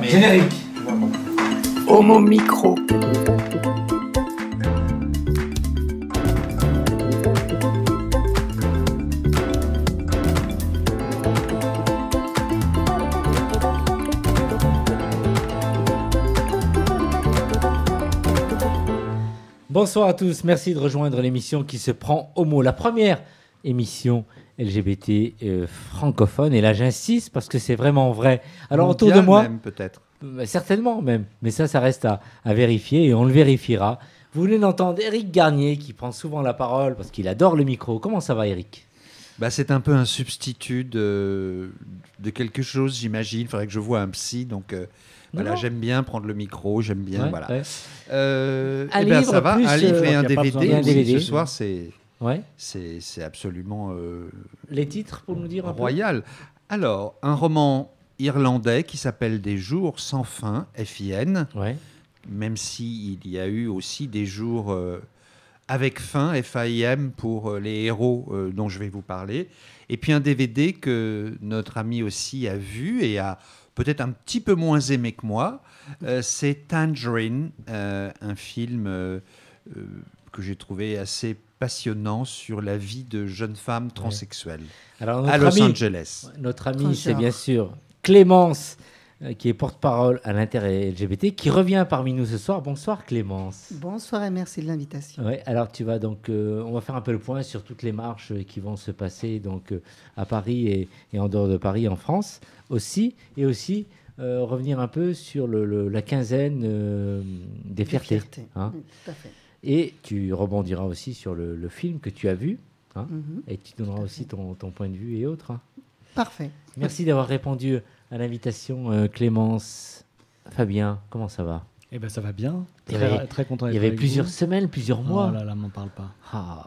Générique. Homo Micro. Bonsoir à tous, merci de rejoindre l'émission qui se prend au mot. La première émission LGBT francophone, et là j'insiste parce que c'est vraiment vrai. Alors autour de moi, même peut-être. Certainement même, mais ça reste à vérifier et on le vérifiera. Vous venez d'entendre Éric Garnier qui prend souvent la parole parce qu'il adore le micro. Comment ça va, Éric ? C'est un peu un substitut de quelque chose, j'imagine. Il faudrait que je voie un psy, donc voilà, j'aime bien prendre le micro, j'aime bien, Ouais, voilà. ouais. Un livre, ça va, un livre et un DVD. un DVD. Ce soir, c'est absolument les titres pour nous dire un royal. Alors, un roman irlandais qui s'appelle Des jours sans fin, FIN, même s'il y a eu aussi des jours avec fin, FAIM, pour les héros dont je vais vous parler. Et puis un DVD que notre ami aussi a vu et a peut-être un petit peu moins aimé que moi. C'est Tangerine, un film que j'ai trouvé assez passionnant sur la vie de jeunes femmes transsexuelles à Los Angeles. Notre amie, c'est bien sûr Clémence, qui est porte-parole à l'inter-LGBT, qui revient parmi nous ce soir. Bonsoir Clémence. Bonsoir et merci de l'invitation. Ouais, alors tu vas donc, on va faire un peu le point sur toutes les marches qui vont se passer donc à Paris et en dehors de Paris, en France aussi, et aussi revenir un peu sur la quinzaine des fiertés. Hein. Oui, tout à fait. Et tu rebondiras aussi sur le film que tu as vu, hein, et tu donneras aussi ton point de vue et autres. Hein. Parfait. Merci d'avoir répondu à l'invitation, Clémence. Fabien, comment ça va ? Eh ben ça va bien. Très content d'être là. Il y avait plusieurs semaines, plusieurs mois. Oh là là, m'en parle pas.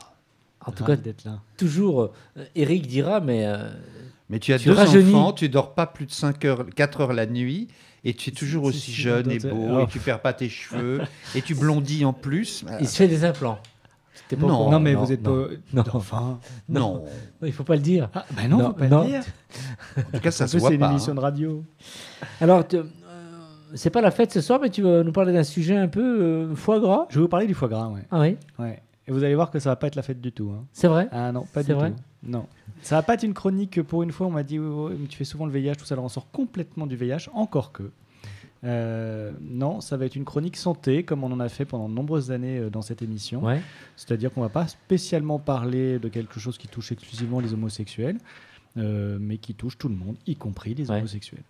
En tout cas, d'être là. Toujours, Eric dira, mais tu as deux rajeunis. enfants, tu dors pas plus de 4 heures la nuit, et tu es toujours aussi jeune et beau, et tu perds pas tes cheveux, et tu blondis en plus. Il se fait des implants. Non, mais vous êtes pas... Non. Enfin... Non. Il faut pas le dire. Non, faut pas le dire. En tout cas, ça se voit c'est pas. une émission de radio. Alors, c'est pas la fête ce soir, mais tu vas nous parler d'un sujet un peu foie gras. Je vais vous parler du foie gras, ouais. Ah oui. Ouais. Et vous allez voir que ça va pas être la fête du tout. Hein. C'est vrai ? Ah non, pas du tout. Non. Ça va pas être une chronique. Pour une fois, on m'a dit tu fais souvent le VIH, tout ça, alors on sort complètement du VIH, encore que. Non, ça va être une chronique santé, comme on en a fait pendant de nombreuses années dans cette émission. Ouais. C'est-à-dire qu'on ne va pas spécialement parler de quelque chose qui touche exclusivement les homosexuels, mais qui touche tout le monde, y compris les homosexuels.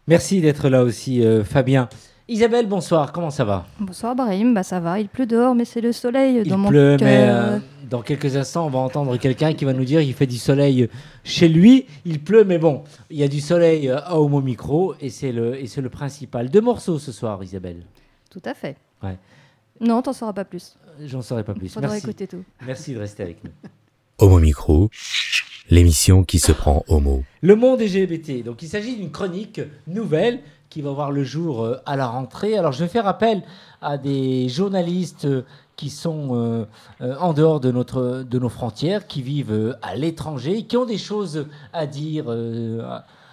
Merci d'être là aussi, Fabien. Isabelle, bonsoir, comment ça va ? Bonsoir Brahim, ça va, il pleut dehors, mais c'est le soleil dans mon cœur. Il pleut, mais dans quelques instants, on va entendre quelqu'un qui va nous dire qu'il fait du soleil chez lui. Il pleut, mais bon, il y a du soleil à Homo Micro, et c'est le principal. 2 morceaux ce soir, Isabelle. Tout à fait. Ouais. Non, t'en sauras pas plus. J'en saurai pas plus. Faudra écouter tout. Merci de rester avec nous. Homo Micro, l'émission qui se prend au mot. Le monde LGBT. Donc, il s'agit d'une chronique nouvelle qui va voir le jour à la rentrée. Alors, je vais faire appel à des journalistes qui sont en dehors de nos frontières, qui vivent à l'étranger, qui ont des choses à dire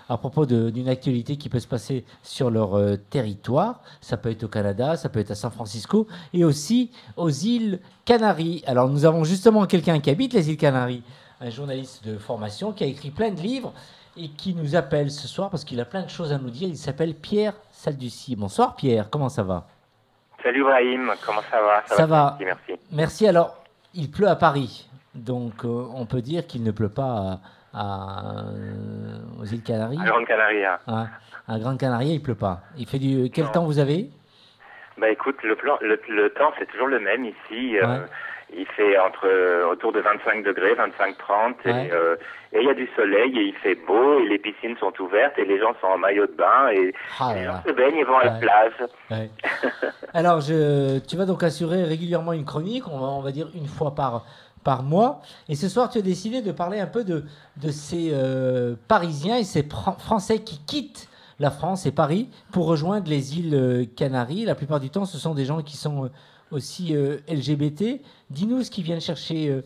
à propos d'une actualité qui peut se passer sur leur territoire. Ça peut être au Canada, ça peut être à San Francisco, et aussi aux îles Canaries. Alors, nous avons justement quelqu'un qui habite les îles Canaries, un journaliste de formation qui a écrit plein de livres, et qui nous appelle ce soir parce qu'il a plein de choses à nous dire. Il s'appelle Pierre Salducy. Bonsoir Pierre, comment ça va ? Salut Brahim, comment ça va ? Ça va. Merci. Merci. Alors, il pleut à Paris, donc on peut dire qu'il ne pleut pas aux îles Canaries. À Grande Canarie. À Grande Canarie, il ne pleut pas. Il fait Quel temps vous avez ? Écoute, le temps c'est toujours le même ici. Il fait autour de 25 degrés, 25-30, et il y a du soleil, et il fait beau, et les piscines sont ouvertes, et les gens sont en maillot de bain, et les gens se baignent et vont à la plage. Ouais. Alors, tu vas donc assurer régulièrement une chronique, on va dire une fois par mois, et ce soir, tu as décidé de parler un peu de ces Parisiens et ces Français qui quittent la France et Paris pour rejoindre les îles Canaries. La plupart du temps, ce sont des gens qui sont aussi LGBT. Dis-nous ce qu'ils viennent chercher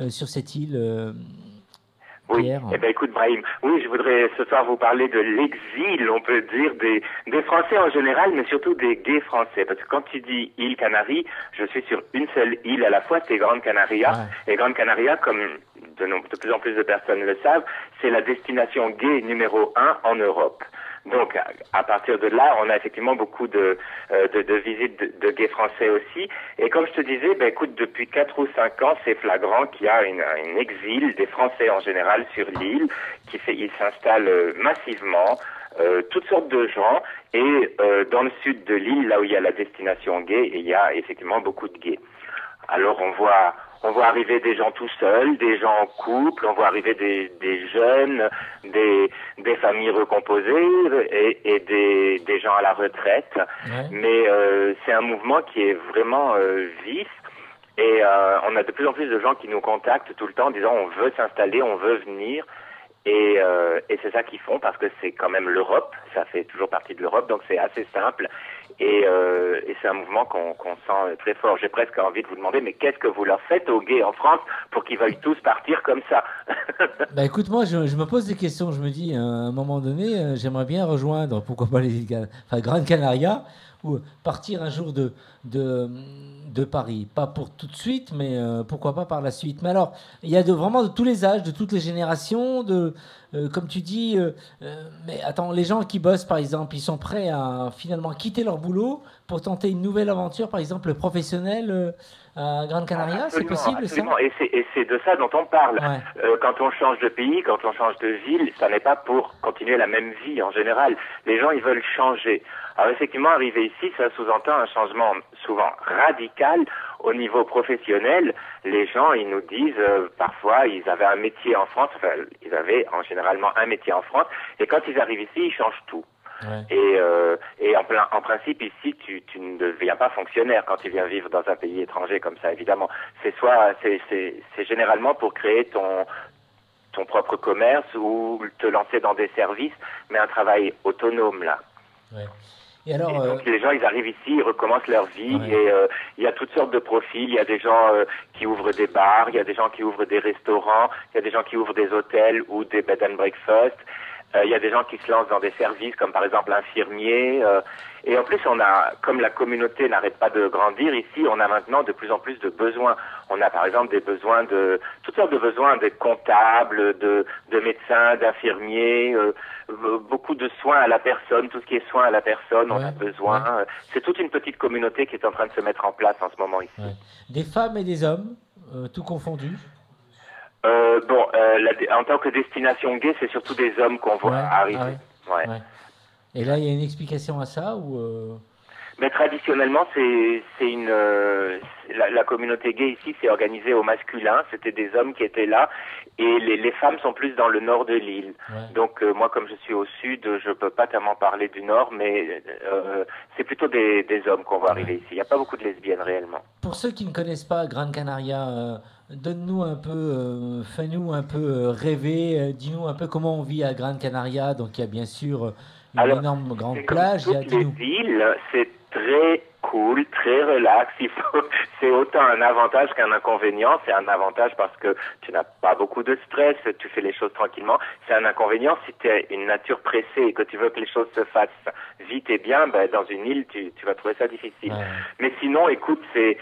sur cette île. Oui, Pierre. eh ben écoute Brahim, oui, je voudrais ce soir vous parler de l'exil, on peut dire, des Français en général, mais surtout des gays français. Parce que quand tu dis île Canaries, je suis sur une seule île à la fois, c'est Grande Canaria. Ouais. Et Grande Canaria, comme de plus en plus de personnes le savent, c'est la destination gay numéro 1 en Europe. Donc, à partir de là, on a effectivement beaucoup de visites de gays français aussi. Et comme je te disais, ben écoute, depuis 4 ou 5 ans, c'est flagrant qu'il y a un exil des Français en général sur l'île, ils s'installent massivement, toutes sortes de gens. Et dans le sud de l'île, là où il y a la destination gay, il y a effectivement beaucoup de gays. Alors on voit arriver des gens tout seuls, des gens en couple, on voit arriver des jeunes, des familles recomposées et des gens à la retraite. Ouais. Mais c'est un mouvement qui est vraiment vif et on a de plus en plus de gens qui nous contactent tout le temps en disant on veut s'installer, on veut venir. Et c'est ça qu'ils font parce que c'est quand même l'Europe, ça fait toujours partie de l'Europe, donc c'est assez simple et c'est un mouvement qu'on sent très fort. J'ai presque envie de vous demander, mais qu'est-ce que vous leur faites aux gays en France pour qu'ils veuillent tous partir comme ça? Bah écoute, moi je me pose des questions, je me dis à un moment donné, j'aimerais bien rejoindre, pourquoi pas Grande Canaria, ou partir un jour de Paris. Pas pour tout de suite, mais pourquoi pas par la suite. Mais alors, il y a vraiment de tous les âges, de toutes les générations, comme tu dis, mais attends, les gens qui bossent, par exemple, ils sont prêts à finalement quitter leur boulot pour tenter une nouvelle aventure, par exemple, professionnelle à Grande Canaria, c'est possible absolument. Ça et c'est de ça dont on parle. Ouais. Quand on change de pays, quand on change de ville, ça n'est pas pour continuer la même vie en général. Les gens, ils veulent changer. Alors effectivement, arriver ici, ça sous-entend un changement souvent radical au niveau professionnel. Les gens, ils nous disent parfois, ils avaient un métier en France, enfin, ils avaient généralement un métier en France, et quand ils arrivent ici, ils changent tout. Ouais. Et en principe ici, tu ne deviens pas fonctionnaire quand tu viens vivre dans un pays étranger comme ça, évidemment. C'est généralement pour créer ton propre commerce ou te lancer dans des services, mais un travail autonome là. Ouais. Et alors, donc les gens, ils arrivent ici, ils recommencent leur vie et il y a toutes sortes de profils. Il y a des gens qui ouvrent des bars, il y a des gens qui ouvrent des restaurants, il y a des gens qui ouvrent des hôtels ou des bed and breakfast. Il y a des gens qui se lancent dans des services comme par exemple infirmiers. Et en plus, comme la communauté n'arrête pas de grandir ici, on a maintenant de plus en plus de besoins. On a par exemple des besoins toutes sortes de besoins, des comptables, de médecins, d'infirmiers, beaucoup de soins à la personne, tout ce qui est soins à la personne, on a besoin. Ouais. C'est toute une petite communauté qui est en train de se mettre en place en ce moment ici. Ouais. Des femmes et des hommes, tout confondu? En tant que destination gay, c'est surtout des hommes qu'on voit arriver. Ah ouais. Ouais. Et là, il y a une explication à ça ou Mais traditionnellement, la communauté gay ici, c'est organisé au masculin. C'était des hommes qui étaient là, et les femmes sont plus dans le nord de l'île. Ouais. Donc moi, comme je suis au sud, je peux pas tellement parler du nord, mais c'est plutôt des hommes qu'on voit arriver ici. Il n'y a pas beaucoup de lesbiennes réellement. Pour ceux qui ne connaissent pas Grande Canaria, donne-nous un peu, fais-nous un peu rêver, dis-nous un peu comment on vit à Grande Canaria. Donc il y a bien sûr une énorme grande plage. Toutes les îles, c'est très cool, très relax. C'est autant un avantage qu'un inconvénient. C'est un avantage parce que tu n'as pas beaucoup de stress, tu fais les choses tranquillement. C'est un inconvénient si tu es une nature pressée et que tu veux que les choses se fassent vite et bien. Dans une île, tu vas trouver ça difficile. Ouais. Mais sinon, écoute, c'est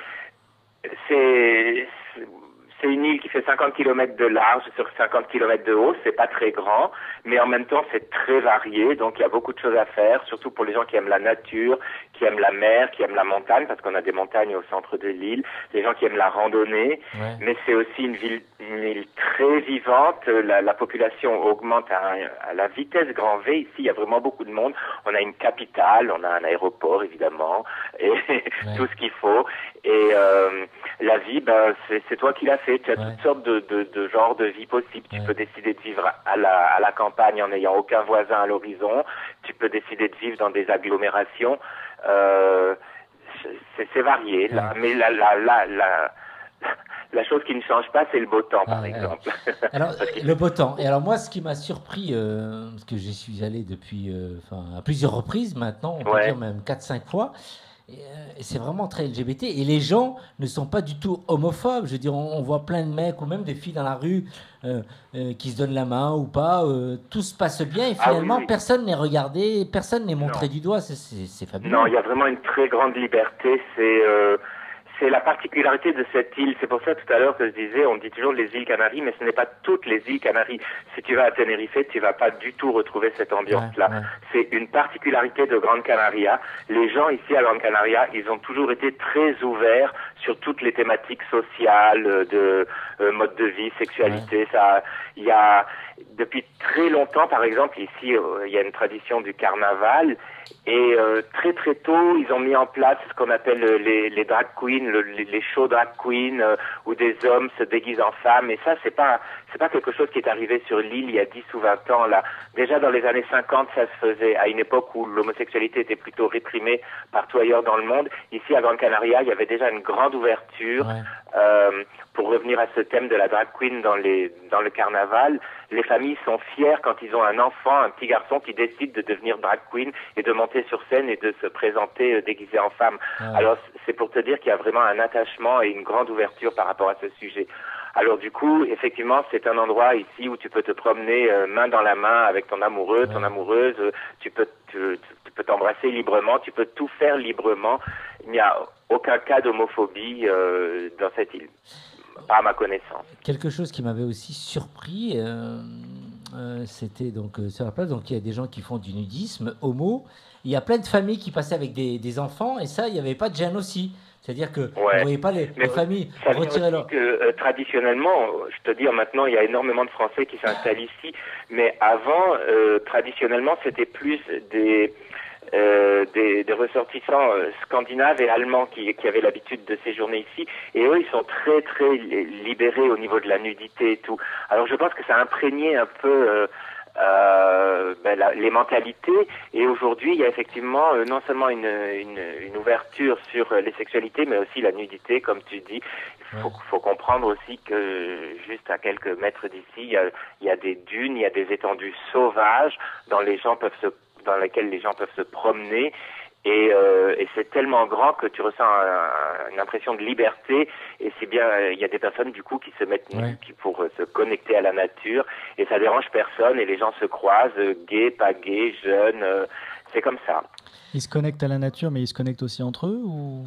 une île qui fait 50 km de large sur 50 km de haut, c'est pas très grand, mais en même temps c'est très varié, donc il y a beaucoup de choses à faire, surtout pour les gens qui aiment la nature, qui aiment la mer, qui aiment la montagne, parce qu'on a des montagnes au centre de l'île, les gens qui aiment la randonnée, mais c'est aussi une île très vivante, la population augmente à la vitesse grand V, ici il y a vraiment beaucoup de monde, on a une capitale, on a un aéroport évidemment, et tout ce qu'il faut, et la vie, c'est toi qui l'as fait. Tu as toutes sortes de genres de vie possibles. Tu peux décider de vivre à la campagne en n'ayant aucun voisin à l'horizon. Tu peux décider de vivre dans des agglomérations. C'est varié. Là. Mais la chose qui ne change pas, c'est le beau temps, par exemple. Alors, le beau temps. Et alors moi, ce qui m'a surpris, parce que j'y suis allé depuis à plusieurs reprises maintenant, on peut dire même 4-5 fois, Et c'est vraiment très LGBT. Et les gens ne sont pas du tout homophobes. Je veux dire, on voit plein de mecs ou même des filles dans la rue qui se donnent la main ou pas. Tout se passe bien et finalement, personne n'est regardé, personne n'est montré du doigt. C'est fabuleux. Non, il y a vraiment une très grande liberté. C'est la particularité de cette île. C'est pour ça tout à l'heure que je disais, on dit toujours les îles Canaries, mais ce n'est pas toutes les îles Canaries. Si tu vas à Tenerife, tu vas pas du tout retrouver cette ambiance-là. C'est une particularité de Grande Canaria. Les gens ici à Grande Canaria, ils ont toujours été très ouverts sur toutes les thématiques sociales, de mode de vie, sexualité. Ça, il y a depuis très longtemps, par exemple, ici, il y a une tradition du carnaval. Et très très tôt, ils ont mis en place ce qu'on appelle les drag queens, les shows drag queens, où des hommes se déguisent en femmes. Et ça, c'est pas quelque chose qui est arrivé sur l'île il y a 10 ou 20 ans. Là, déjà dans les années 50, ça se faisait à une époque où l'homosexualité était plutôt réprimée partout ailleurs dans le monde. Ici, à Grande Canaria, il y avait déjà une grande ouverture. Pour revenir à ce thème de la drag queen dans le carnaval, les familles sont fières quand ils ont un enfant, un petit garçon qui décide de devenir drag queen et de monter sur scène et de se présenter déguisé en femme. Alors c'est pour te dire qu'il y a vraiment un attachement et une grande ouverture par rapport à ce sujet. Alors du coup, effectivement, c'est un endroit ici où tu peux te promener main dans la main avec ton amoureux, ton amoureuse, tu peux t'embrasser librement, tu peux tout faire librement. Il n'y a aucun cas d'homophobie dans cette île, pas à ma connaissance. Quelque chose qui m'avait aussi surpris, c'était donc sur la place, donc il y a des gens qui font du nudisme homo. Il y a plein de familles qui passaient avec des enfants et ça, il n'y avait pas de gêne aussi. C'est-à-dire que vous ne voyez pas les familles retirer leur... Traditionnellement, je te dis, maintenant, il y a énormément de Français qui s'installent ici, mais avant, traditionnellement, c'était plus des ressortissants scandinaves et allemands qui avaient l'habitude de séjourner ici, et eux, ils sont très, très libérés au niveau de la nudité et tout. Alors, je pense que ça a imprégné un peu... les mentalités, et aujourd'hui il y a effectivement non seulement une ouverture sur les sexualités, mais aussi la nudité, comme tu dis. Faut comprendre aussi que juste à quelques mètres d'ici, il y a des dunes, il y a des étendues sauvages dans lesquelles les gens peuvent se promener. Et c'est tellement grand que tu ressens une impression de liberté, et c'est bien, il y a des personnes du coup qui se mettent nues pour se connecter à la nature, et ça dérange personne, et les gens se croisent, gays, pas gays, jeunes, c'est comme ça. Ils se connectent à la nature, mais ils se connectent aussi entre eux ou...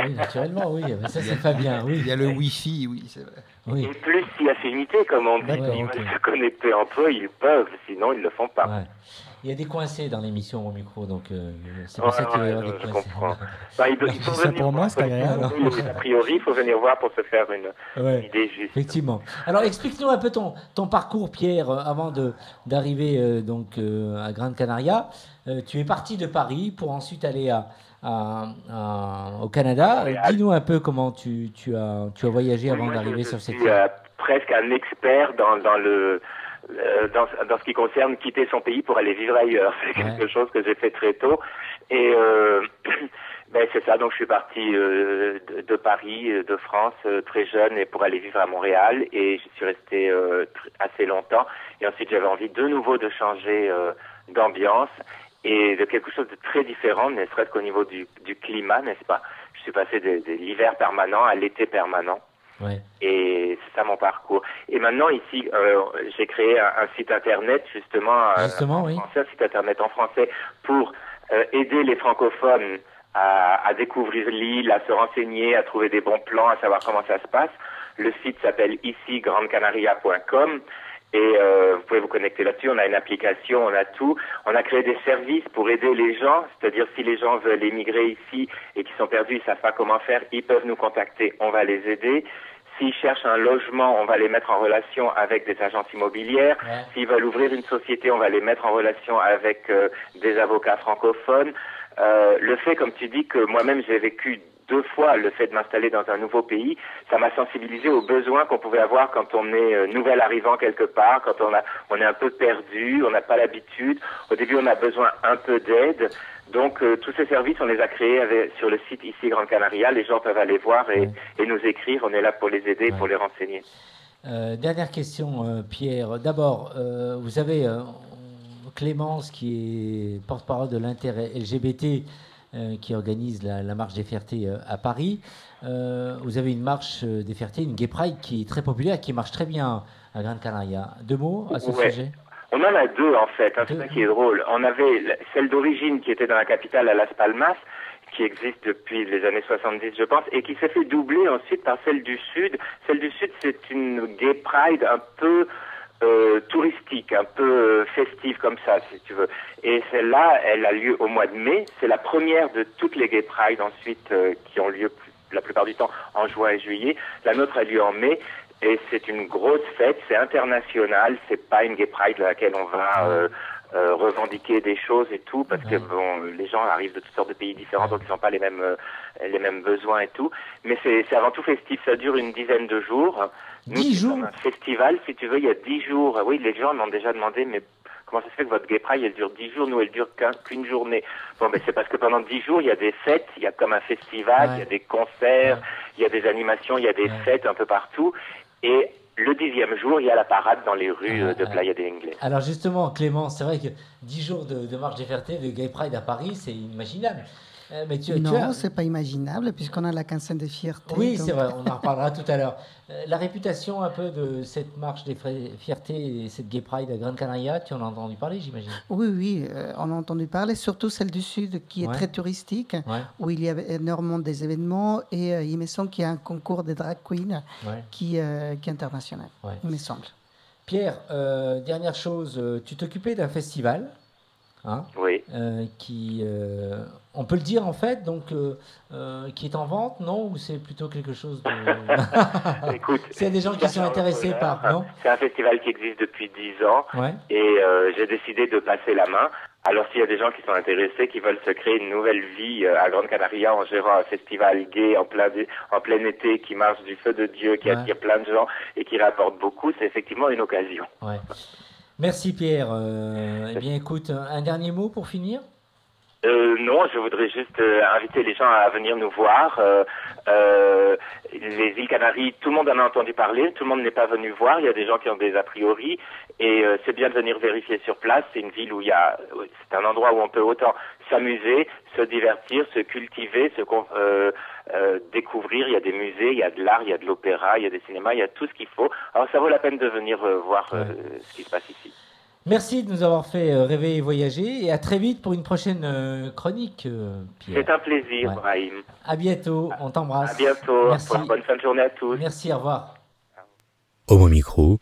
Oui, naturellement, oui. Ça, c'est pas bien. Oui. Il y a le Wi-Fi, oui, c'est vrai. Oui. Et plus si affinité, comme on dit, ils veulent se connecter entre eux, ils peuvent, sinon ils le font pas. Ouais. Il y a des coincés dans l'émission au micro, donc c'est pour ça qu'il va y avoir des coincés. Je comprends. Il faut ça pour moi, c'est agréable. A priori, il faut venir voir pour se faire une idée juste. Effectivement. Alors, explique-nous un peu ton parcours, Pierre, avant d'arriver à Grande Canaria. Tu es parti de Paris pour ensuite aller au Canada. Dis-nous un peu comment tu as voyagé avant d'arriver sur cette île. Je suis presque un expert dans ce qui concerne quitter son pays pour aller vivre ailleurs. C'est quelque chose que j'ai fait très tôt. Et c'est ça, donc je suis parti de Paris, de France, très jeune, et pour aller vivre à Montréal. Et je suis resté assez longtemps. Et ensuite, j'avais envie de nouveau de changer d'ambiance et de quelque chose de très différent, ne serait-ce qu'au niveau du climat, n'est-ce pas? Je suis passé de l'hiver permanent à l'été permanent. Ouais. Et c'est ça mon parcours. Et maintenant ici, j'ai créé un site internet justement un site internet en français pour aider les francophones à découvrir l'île, à se renseigner, à trouver des bons plans, à savoir comment ça se passe. Le site s'appelle ici grandecanaria.com. Et vous pouvez vous connecter là-dessus, on a une application, on a tout. On a créé des services pour aider les gens, c'est-à-dire si les gens veulent émigrer ici et qui sont perdus, ils savent pas comment faire, ils peuvent nous contacter, on va les aider. S'ils cherchent un logement, on va les mettre en relation avec des agences immobilières. Ouais. S'ils veulent ouvrir une société, on va les mettre en relation avec des avocats francophones. Le fait, comme tu dis, que moi-même j'ai vécu 2 fois le fait de m'installer dans un nouveau pays, ça m'a sensibilisé aux besoins qu'on pouvait avoir quand on est nouvel arrivant quelque part, quand on est un peu perdu, on n'a pas l'habitude. Au début, on a besoin un peu d'aide. Donc, tous ces services, on les a créés sur le site ici Grande Canaria. Les gens peuvent aller voir et nous écrire. On est là pour les aider, pour les renseigner. Dernière question, Pierre. D'abord, vous avez Clémence qui est porte-parole de l'intérêt LGBT qui organise la marche des fiertés à Paris. Vous avez une marche des fiertés, une Gay Pride qui est très populaire, qui marche très bien à Gran Canaria. 2 mots à ce sujet? On en a 2 en fait, c'est ça qui est drôle. On avait celle d'origine qui était dans la capitale à Las Palmas, qui existe depuis les années 70 je pense, et qui s'est fait doubler ensuite par celle du Sud. Celle du Sud, c'est une Gay Pride un peu touristique, un peu festive comme ça, si tu veux. Et celle-là, elle a lieu au mois de mai. C'est la première de toutes les Gay Pride ensuite qui ont lieu la plupart du temps en juin et juillet. La nôtre a lieu en mai. Et c'est une grosse fête, c'est international, c'est pas une Gay Pride à laquelle on va revendiquer des choses et tout, parce que bon, les gens arrivent de toutes sortes de pays différents, donc ils n'ont pas les mêmes besoins et tout. Mais c'est avant tout festif, ça dure une dizaine de jours. 10 jours. Un festival, si tu veux, il y a 10 jours. Oui, les gens m'ont déjà demandé, mais comment ça se fait que votre Gay Pride, elle dure 10 jours, nous, elle dure qu'une journée. Bon, ben, c'est parce que pendant 10 jours, il y a des fêtes, il y a comme un festival, il y a des concerts, il y a des animations, il y a des fêtes un peu partout. Et le 10e jour, il y a la parade dans les rues de Playa de Ingles. Alors justement, Clément, c'est vrai que 10 jours de marche des fiertés, de Gay Pride à Paris, c'est inimaginable. Mais non, c'est pas imaginable, puisqu'on a la quinzaine des fiertés. Oui, c'est vrai, on en reparlera tout à l'heure. La réputation un peu de cette marche des fiertés et cette Gay Pride à Gran Canaria, tu en as entendu parler, j'imagine? Oui, on a entendu parler, surtout celle du Sud, qui est très touristique, où il y a énormément des événements, et il me semble qu'il y a un concours de drag queen qui est international, il me semble. Pierre, dernière chose, tu t'occupais d'un festival. Oui. Qui, on peut le dire en fait, donc qui est en vente, non? Ou c'est plutôt quelque chose de... Écoute, s'il y a des gens qui sont intéressés par, non? C'est un festival qui existe depuis 10 ans et j'ai décidé de passer la main. Alors s'il y a des gens qui sont intéressés, qui veulent se créer une nouvelle vie à Gran Canaria en gérant un festival gay en plein été, qui marche du feu de Dieu, qui attire plein de gens et qui rapporte beaucoup, c'est effectivement une occasion. Merci Pierre. Eh bien écoute, un dernier mot pour finir? Non, je voudrais juste inviter les gens à venir nous voir. Les îles Canaries, tout le monde en a entendu parler, tout le monde n'est pas venu voir. Il y a des gens qui ont des a priori et c'est bien de venir vérifier sur place. C'est une ville où c'est un endroit où on peut autant s'amuser, se divertir, se cultiver, découvrir. Il y a des musées, il y a de l'art, il y a de l'opéra, il y a des cinémas, il y a tout ce qu'il faut. Alors ça vaut la peine de venir voir ce qui se passe ici. Merci de nous avoir fait rêver et voyager, et à très vite pour une prochaine chronique, Pierre. C'est un plaisir, Brahim. À bientôt, on t'embrasse. À bientôt. Merci. Bonne fin de journée à tous. Merci, au revoir. Homo Micro,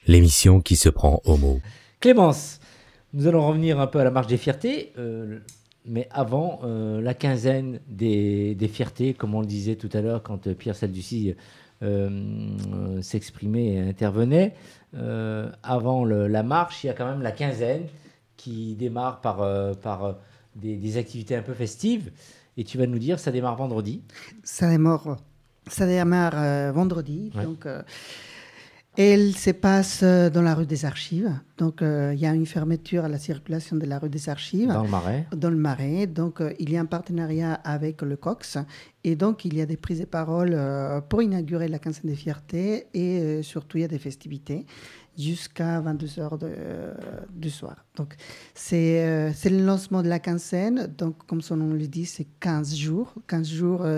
l'émission qui se prend au mot. Clémence, nous allons revenir un peu à la marche des fiertés, mais avant la quinzaine des fiertés, comme on le disait tout à l'heure quand Pierre Salducy s'exprimait et intervenait. Avant la marche, il y a quand même la quinzaine qui démarre par des activités un peu festives. Et tu vas nous dire, ça démarre vendredi. Ça démarre vendredi. Donc, elle se passe dans la rue des Archives. Donc, il y a une fermeture à la circulation de la rue des Archives. Dans le Marais. Dans le Marais. Donc, il y a un partenariat avec le COX. Et donc, il y a des prises de parole pour inaugurer la quinzaine des fiertés. Et surtout, il y a des festivités jusqu'à 22h du soir. Donc, c'est le lancement de la quinzaine. Donc, comme son nom le dit, c'est 15 jours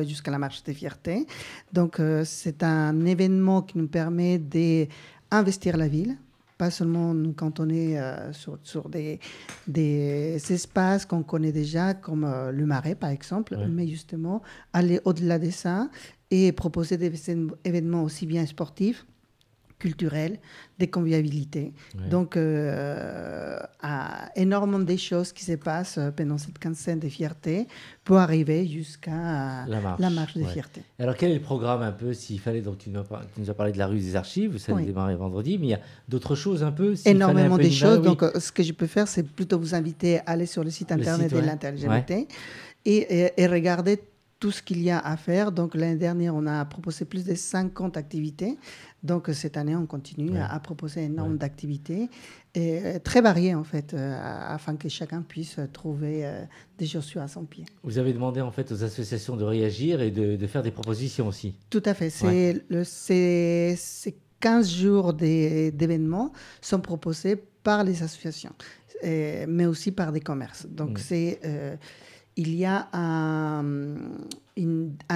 jusqu'à la marche des fiertés. Donc, c'est un événement qui nous permet d'investir la ville, pas seulement nous cantonner sur des espaces qu'on connaît déjà, comme le Marais, par exemple, mais justement aller au-delà de ça et proposer des événements aussi bien sportifs, culturels, des convivialités. Donc, énormément de choses qui se passent pendant cette quinzaine de fierté pour arriver jusqu'à la marche des fiertés. Alors, quel est le programme un peu, s'il fallait, donc tu nous as parlé de la rue des Archives, ça a démarré vendredi, mais il y a d'autres choses un peu? Énormément de choses. Donc, ce que je peux faire, c'est plutôt vous inviter à aller sur le site internet de l'Inter-LGBT et regarder tout ce qu'il y a à faire. Donc, l'année dernière, on a proposé plus de 50 activités. Donc, cette année, on continue à proposer énormément d'activités, et très variées, en fait, afin que chacun puisse trouver des chaussures à son pied. Vous avez demandé, en fait, aux associations de réagir et de faire des propositions aussi. Tout à fait. Ces 15 jours d'événements sont proposés par les associations, mais aussi par des commerces. Donc, il y a un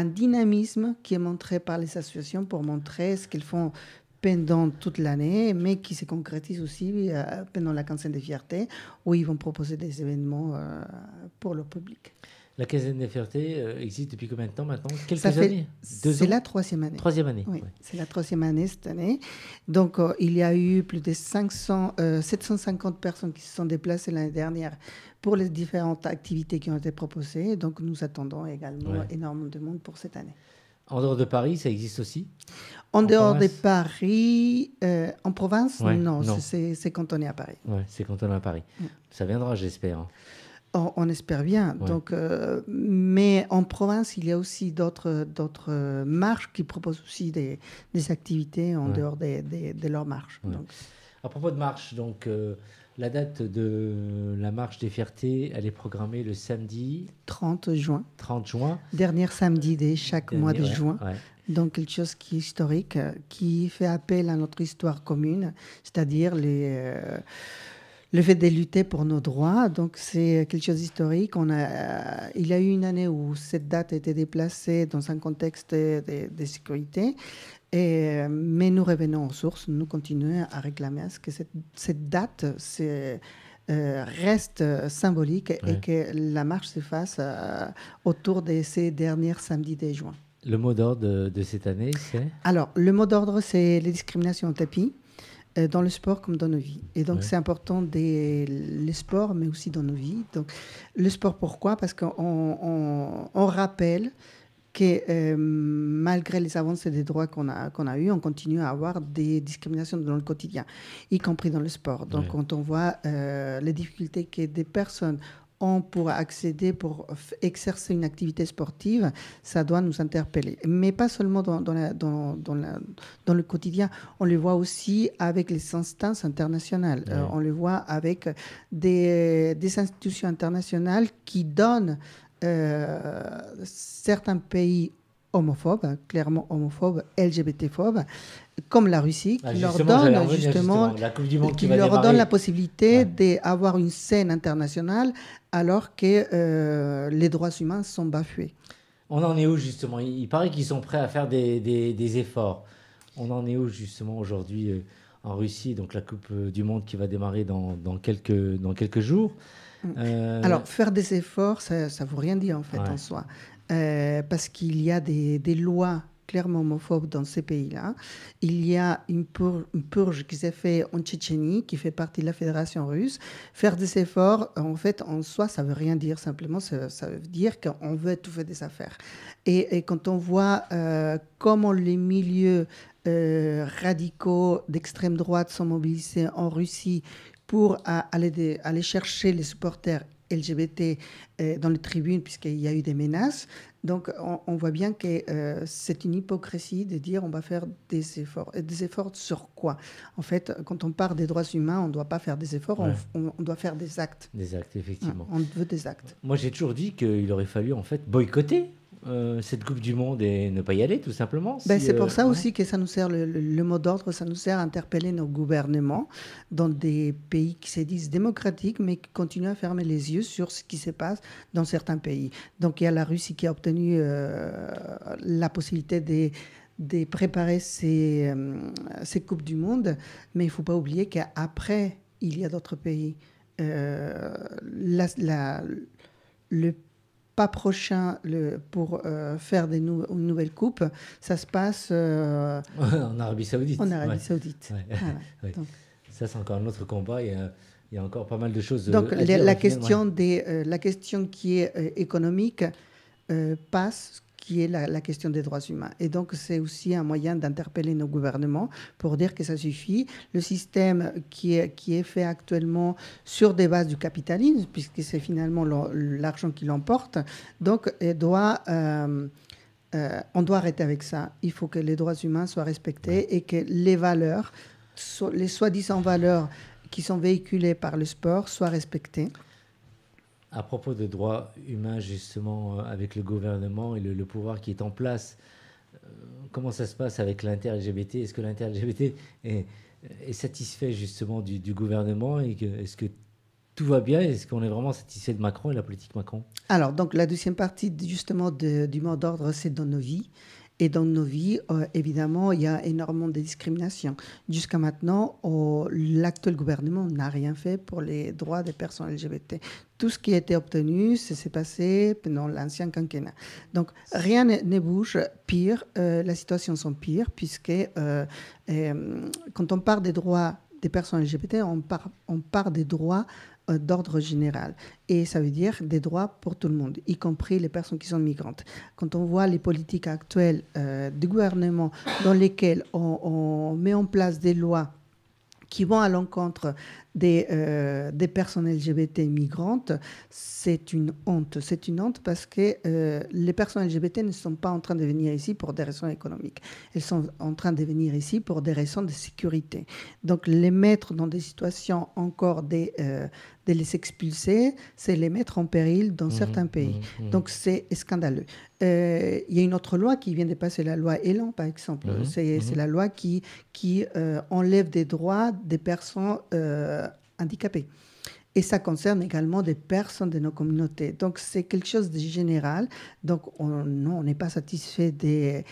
dynamisme qui est montré par les associations pour montrer ce qu'elles font pendant toute l'année, mais qui se concrétise aussi pendant la quinzaine des fiertés, où ils vont proposer des événements pour le public. La quinzaine des fiertés existe depuis combien de temps maintenant? Quelques années? C'est la troisième année. Troisième année. Oui, c'est la troisième année cette année. Donc, il y a eu plus de 750 personnes qui se sont déplacées l'année dernière pour les différentes activités qui ont été proposées. Donc, nous attendons également énormément de monde pour cette année. En dehors de Paris, ça existe aussi? En dehors de Paris, en province, non. Non. C'est cantonné à Paris. Oui, c'est cantonné à Paris. Ça viendra, j'espère. On espère bien. Ouais. Donc, mais en province, il y a aussi d'autres marches qui proposent aussi des activités en dehors de leurs marches. Ouais. Donc. À propos de marche, donc, la date de la marche des fiertés, elle est programmée le samedi 30 juin. 30 juin. Dernier samedi de chaque mois de juin. Ouais. Donc, quelque chose qui est historique, qui fait appel à notre histoire commune, c'est-à-dire le fait de lutter pour nos droits. Donc, c'est quelque chose d'historique. Il y a eu une année où cette date a été déplacée dans un contexte de sécurité. Mais nous revenons aux sources. Nous continuons à réclamer à ce que cette date reste symbolique et que la marche se fasse autour de ces derniers samedis de juin. Le mot d'ordre de cette année, c'est? Alors, le mot d'ordre, c'est les discriminations au tapis. Dans le sport comme dans nos vies. Et donc, c'est important les sports, mais aussi dans nos vies. Donc, le sport, pourquoi? Parce qu'on rappelle que malgré les avancées des droits qu'on a eues, on continue à avoir des discriminations dans le quotidien, y compris dans le sport. Donc, quand on voit les difficultés que des personnes ont pour accéder, pour exercer une activité sportive, ça doit nous interpeller. Mais pas seulement dans le quotidien, on le voit aussi avec les instances internationales. On le voit avec des institutions internationales qui donnent certains pays homophobes, clairement homophobes, LGBT-phobes, comme la Russie, qui leur donne justement la Coupe du Monde qui leur donne la possibilité d'avoir une scène internationale alors que les droits humains sont bafoués. On en est où justement? Il paraît qu'ils sont prêts à faire des efforts. On en est où justement aujourd'hui en Russie? Donc la Coupe du Monde qui va démarrer dans quelques jours. Alors faire des efforts, ça ne veut rien dire en fait en soi. Parce qu'il y a des lois clairement homophobes dans ces pays-là. Il y a une purge qui s'est faite en Tchétchénie, qui fait partie de la Fédération russe. Faire des efforts, en fait, en soi, ça ne veut rien dire. Simplement, ça veut dire qu'on veut étouffer des affaires. Et quand on voit comment les milieux radicaux d'extrême droite sont mobilisés en Russie pour aller chercher les supporters LGBT dans les tribunes, puisqu'il y a eu des menaces. Donc, on voit bien que c'est une hypocrisie de dire on va faire des efforts. Et des efforts sur quoi? En fait, quand on parle des droits humains, on ne doit pas faire des efforts, on doit faire des actes. Des actes, effectivement. On veut des actes. Moi, j'ai toujours dit qu'il aurait fallu en fait boycotter cette Coupe du Monde et ne pas y aller, tout simplement. C'est pour ça aussi que ça nous sert, le mot d'ordre, ça nous sert à interpeller nos gouvernements dans des pays qui se disent démocratiques, mais qui continuent à fermer les yeux sur ce qui se passe dans certains pays. Donc il y a la Russie qui a obtenu la possibilité de préparer ces Coupes du Monde, mais il ne faut pas oublier qu'après, il y a d'autres pays. Le pas prochain pour faire une nouvelle coupe, ça se passe en Arabie Saoudite. En Arabie Saoudite. Ouais. Ouais. Donc, ça, c'est encore un autre combat. Il y a encore pas mal de choses. Donc, la question qui est économique passe, qui est la question des droits humains. Et donc, c'est aussi un moyen d'interpeller nos gouvernements pour dire que ça suffit. Le système qui est fait actuellement sur des bases du capitalisme, puisque c'est finalement l'argent qui l'emporte, donc on doit arrêter avec ça. Il faut que les droits humains soient respectés et que les valeurs, les soi-disant valeurs qui sont véhiculées par le sport, soient respectées. À propos de droits humains, justement, avec le gouvernement et le pouvoir qui est en place, comment ça se passe avec l'inter-LGBT? Est-ce que l'inter-LGBT est satisfait, justement, du gouvernement? Et est-ce que tout va bien? Est-ce qu'on est vraiment satisfait de Macron et la politique Macron? Alors, donc, la deuxième partie, justement, du mot d'ordre, c'est dans nos vies. Et dans nos vies, évidemment, il y a énormément de discrimination. Jusqu'à maintenant, l'actuel gouvernement n'a rien fait pour les droits des personnes LGBT. Tout ce qui a été obtenu, s'est passé pendant l'ancien quinquennat. Donc, rien ne bouge. Pire, la situation s'empire, puisque quand on parle des droits des personnes LGBT, on parle des droits d'ordre général. Et ça veut dire des droits pour tout le monde, y compris les personnes qui sont migrantes. Quand on voit les politiques actuelles du gouvernement dans lesquelles on met en place des lois qui vont à l'encontre des personnes LGBT migrantes, c'est une honte. C'est une honte parce que les personnes LGBT ne sont pas en train de venir ici pour des raisons économiques. Elles sont en train de venir ici pour des raisons de sécurité. Donc, les mettre dans des situations encore de les expulser, c'est les mettre en péril dans certains pays. Donc, c'est scandaleux. Il y a une autre loi qui vient de passer, la loi Elan, par exemple. C'est la loi qui enlève des droits des personnes handicapées. Et ça concerne également des personnes de nos communautés. Donc, c'est quelque chose de général. Donc, on n'est pas satisfait des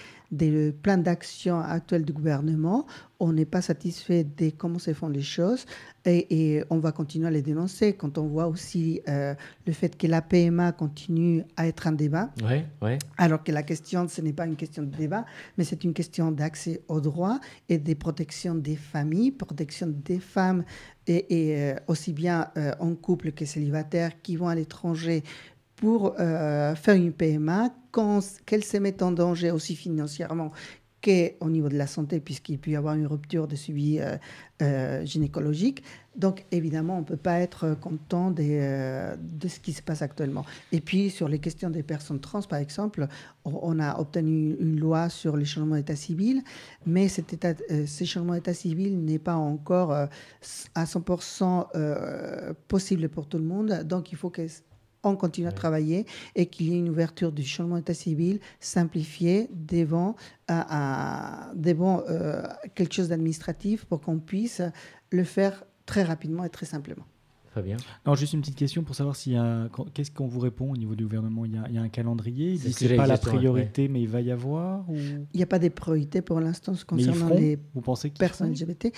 plans d'action actuels du gouvernement. On n'est pas satisfait de comment se font les choses. Et on va continuer à les dénoncer. Quand on voit aussi le fait que la PMA continue à être un débat, alors que la question, ce n'est pas une question de débat, mais c'est une question d'accès aux droits et de protection des familles, protection des femmes, et aussi bien en couple que célibataires qui vont à l'étranger pour faire une PMA, qu'elle se met en danger aussi financièrement qu'au niveau de la santé, puisqu'il peut y avoir une rupture de suivi gynécologique. Donc, évidemment, on ne peut pas être content de ce qui se passe actuellement. Et puis, sur les questions des personnes trans, par exemple, on a obtenu une loi sur les changements d'état civil, mais ce changement d'état civil n'est pas encore à 100% possible pour tout le monde. Donc, il faut qu'on continue à travailler et qu'il y ait une ouverture du changement d'état civil simplifié devant quelque chose d'administratif pour qu'on puisse le faire très rapidement et très simplement. Fabien ? Non, juste une petite question pour savoir qu'est-ce qu'on vous répond au niveau du gouvernement. Il y a un calendrier. Ils disent que ce n'est pas la priorité, mais il va y avoir Il n'y a pas de priorité pour l'instant concernant les personnes LGBT.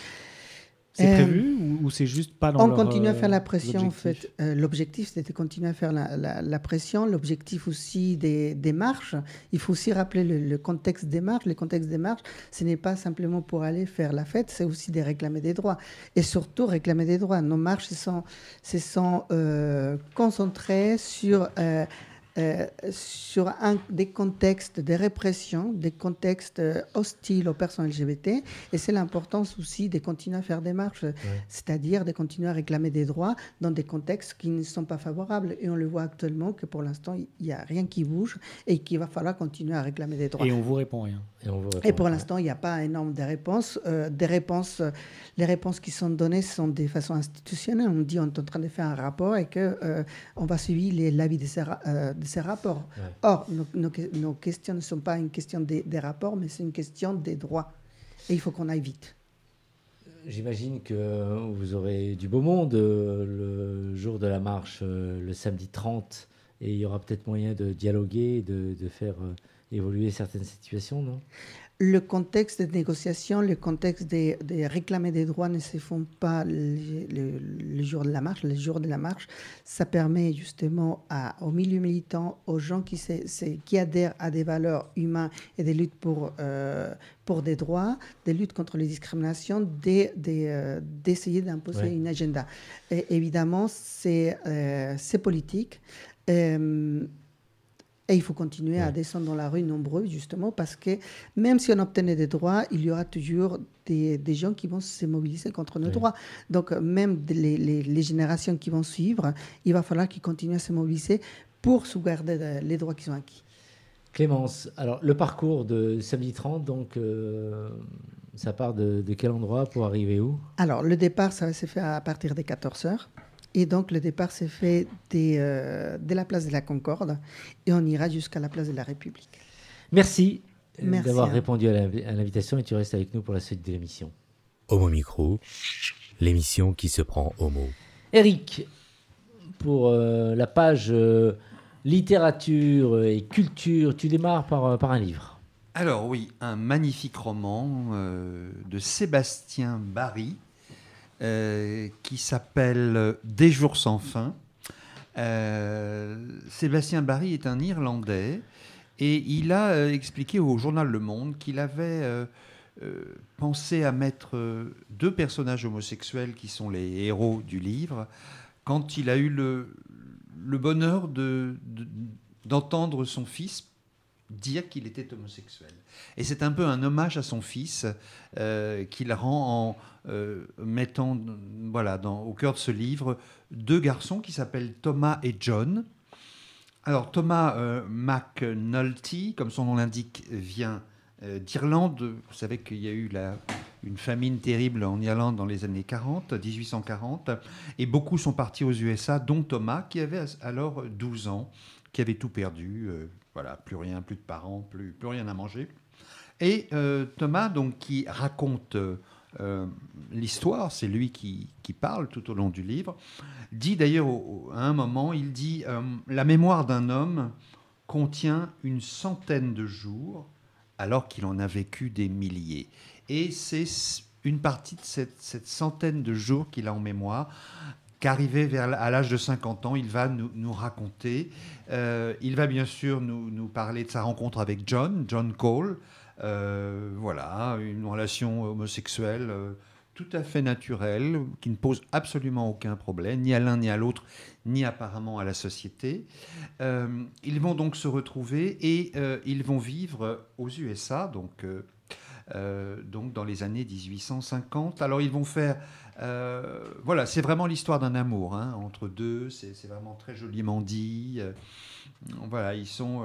C'est prévu ou c'est juste pas dans On continue à faire la pression, en fait. L'objectif, c'était de continuer à faire la pression. L'objectif aussi des marches. Il faut aussi rappeler le contexte des marches. Le contexte des marches, ce n'est pas simplement pour aller faire la fête, c'est aussi de réclamer des droits. Et surtout, réclamer des droits. Nos marches se sont concentrées sur des contextes de répression, des contextes hostiles aux personnes LGBT. Et c'est l'importance aussi de continuer à faire des marches, c'est-à-dire de continuer à réclamer des droits dans des contextes qui ne sont pas favorables. Et on le voit actuellement que pour l'instant, il n'y a rien qui bouge et qu'il va falloir continuer à réclamer des droits. Et on ne vous répond rien. Et pour l'instant, il n'y a pas énorme de réponses. Les réponses qui sont données sont de façon institutionnelle. On dit on est en train de faire un rapport et qu'on va suivre l'avis de ces rapports. Or, nos questions ne sont pas une question des rapports, mais c'est une question des droits. Et il faut qu'on aille vite. J'imagine que vous aurez du beau monde le jour de la marche, le samedi 30, et il y aura peut-être moyen de dialoguer, de faire évoluer certaines situations, non ? Le contexte de négociation, le contexte de réclamer des droits ne se font pas le jour de la marche. Le jour de la marche, ça permet justement au milieu militant, aux gens qui adhèrent à des valeurs humaines et des luttes pour des droits, des luttes contre les discriminations, d'essayer d'imposer une agenda. Et évidemment, c'est politique. Et il faut continuer à descendre dans la rue nombreux, justement, parce que même si on obtenait des droits, il y aura toujours des gens qui vont se mobiliser contre nos droits. Donc, même les générations qui vont suivre, il va falloir qu'ils continuent à se mobiliser pour sauvegarder les droits qui sont acquis. Clémence, alors le parcours de samedi 30, donc, ça part de quel endroit pour arriver où ? Alors, le départ, ça va se faire à partir des 14h. Et donc, le départ s'est fait de la place de la Concorde et on ira jusqu'à la place de la République. Merci d'avoir répondu à l'invitation et tu restes avec nous pour la suite de l'émission. Homo Micro, l'émission qui se prend homo. Eric, pour la page littérature et culture. Tu démarres par un livre. Alors oui, un magnifique roman de Sébastien Barry qui s'appelle Des jours sans fin. Sébastien Barry est un Irlandais et il a expliqué au journal Le Monde qu'il avait pensé à mettre deux personnages homosexuels qui sont les héros du livre quand il a eu le bonheur d'entendre son fils dire qu'il était homosexuel. Et c'est un peu un hommage à son fils qu'il rend en mettant au cœur de ce livre deux garçons qui s'appellent Thomas et John. Alors Thomas McNulty, comme son nom l'indique, vient d'Irlande. Vous savez qu'il y a eu une famine terrible en Irlande dans les années 1840, et beaucoup sont partis aux USA, dont Thomas, qui avait alors 12 ans, qui avait tout perdu, plus rien, plus de parents, plus rien à manger. Et Thomas, donc, qui raconte l'histoire, c'est lui qui parle tout au long du livre, dit d'ailleurs à un moment, il dit la mémoire d'un homme contient 100 de jours, alors qu'il en a vécu des milliers. Et c'est une partie de cette 100 de jours qu'il a en mémoire, qu'arrivé à l'âge de 50 ans, il va nous raconter. Il va bien sûr nous parler de sa rencontre avec John Cole. Une relation homosexuelle tout à fait naturelle, qui ne pose absolument aucun problème, ni à l'un ni à l'autre, ni apparemment à la société. Ils vont donc se retrouver et ils vont vivre aux USA, donc dans les années 1850. Alors ils vont faire... c'est vraiment l'histoire d'un amour entre deux, c'est vraiment très joliment dit. Ils sont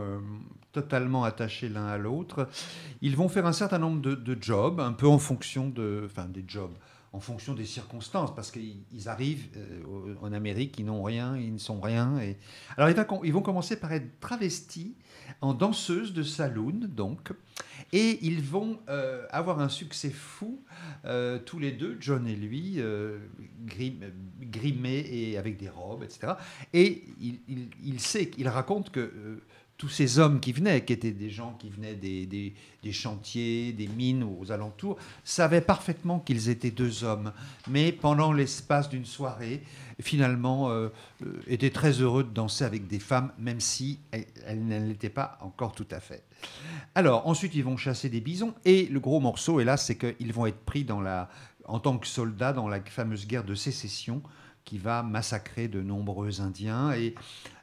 totalement attachés l'un à l'autre. Ils vont faire un certain nombre de jobs, un peu en fonction des jobs, en fonction des circonstances, parce qu'ils arrivent en Amérique, ils n'ont rien, ils ne sont rien. Alors ils vont commencer par être travestis en danseuses de saloon, donc, et ils vont avoir un succès fou, tous les deux, John et lui, grimés et avec des robes, etc. Et il raconte que tous ces hommes qui étaient des gens qui venaient des chantiers, des mines aux alentours, savaient parfaitement qu'ils étaient deux hommes, mais pendant l'espace d'une soirée, finalement, étaient très heureux de danser avec des femmes, même si elles ne l'étaient pas encore tout à fait. Alors, ensuite, ils vont chasser des bisons, et le gros morceau, et là, c'est qu'ils vont être pris en tant que soldats dans la fameuse guerre de sécession, qui va massacrer de nombreux Indiens. Et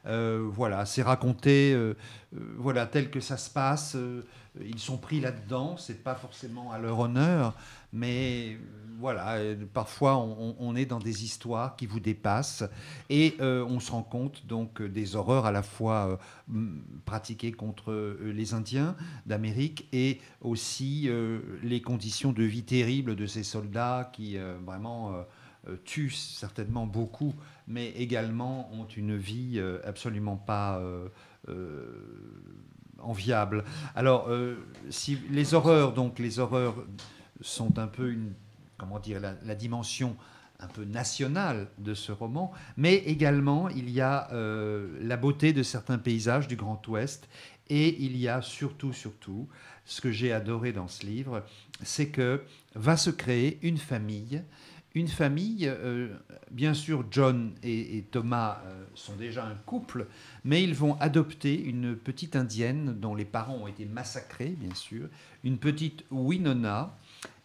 c'est raconté tel que ça se passe. Ils sont pris là-dedans, c'est pas forcément à leur honneur, mais parfois on est dans des histoires qui vous dépassent et on se rend compte donc des horreurs à la fois pratiquées contre les Indiens d'Amérique et aussi les conditions de vie terribles de ces soldats qui tuent certainement beaucoup, mais également ont une vie absolument pas enviable. Alors, si les horreurs sont un peu la dimension un peu nationale de ce roman, mais également il y a la beauté de certains paysages du Grand Ouest, et il y a surtout, ce que j'ai adoré dans ce livre, c'est que va se créer une famille. Bien sûr, John et Thomas sont déjà un couple, mais ils vont adopter une petite indienne dont les parents ont été massacrés, bien sûr, une petite Winona,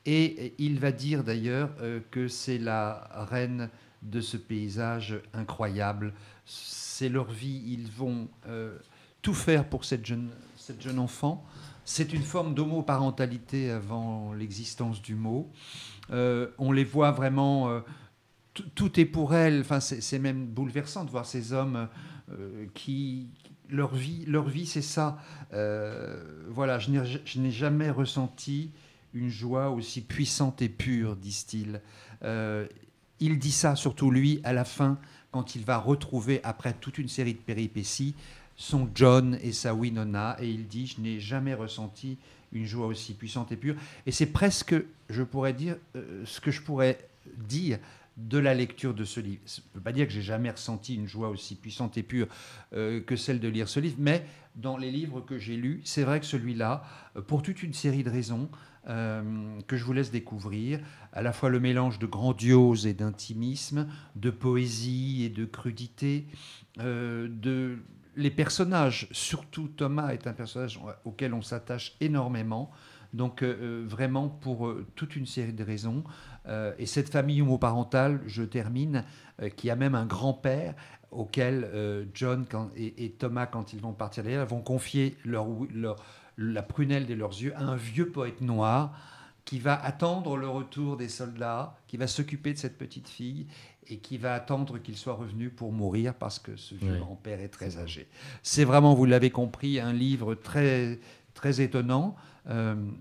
et il va dire d'ailleurs que c'est la reine de ce paysage incroyable. C'est leur vie, ils vont tout faire pour cette jeune enfant. C'est une forme d'homoparentalité avant l'existence du mot. On les voit vraiment, tout est pour elles. Enfin, c'est même bouleversant de voir ces hommes qui leur vie, c'est ça. Je n'ai jamais ressenti une joie aussi puissante et pure, disent-ils. Il dit ça, surtout lui, à la fin, quand il va retrouver, après toute une série de péripéties, son John et sa Winona, et il dit « Je n'ai jamais ressenti une joie aussi puissante et pure ». Et c'est presque, je pourrais dire, ce que je pourrais dire de la lecture de ce livre. Je ne peux pas dire que j'ai jamais ressenti une joie aussi puissante et pure que celle de lire ce livre, mais dans les livres que j'ai lus, c'est vrai que celui-là, pour toute une série de raisons que je vous laisse découvrir, à la fois le mélange de grandiose et d'intimisme, de poésie et de crudité, les personnages, surtout Thomas est un personnage auquel on s'attache énormément. Donc vraiment pour toute une série de raisons. Et cette famille homoparentale, je termine, qui a même un grand-père auquel John et Thomas, quand ils vont partir d'ailleurs, vont confier la prunelle de leurs yeux à un vieux poète noir qui va attendre le retour des soldats, qui va s'occuper de cette petite fille et qui va attendre qu'il soit revenu pour mourir parce que ce vieux grand-père est très âgé. C'est vraiment, vous l'avez compris, un livre très, très étonnant.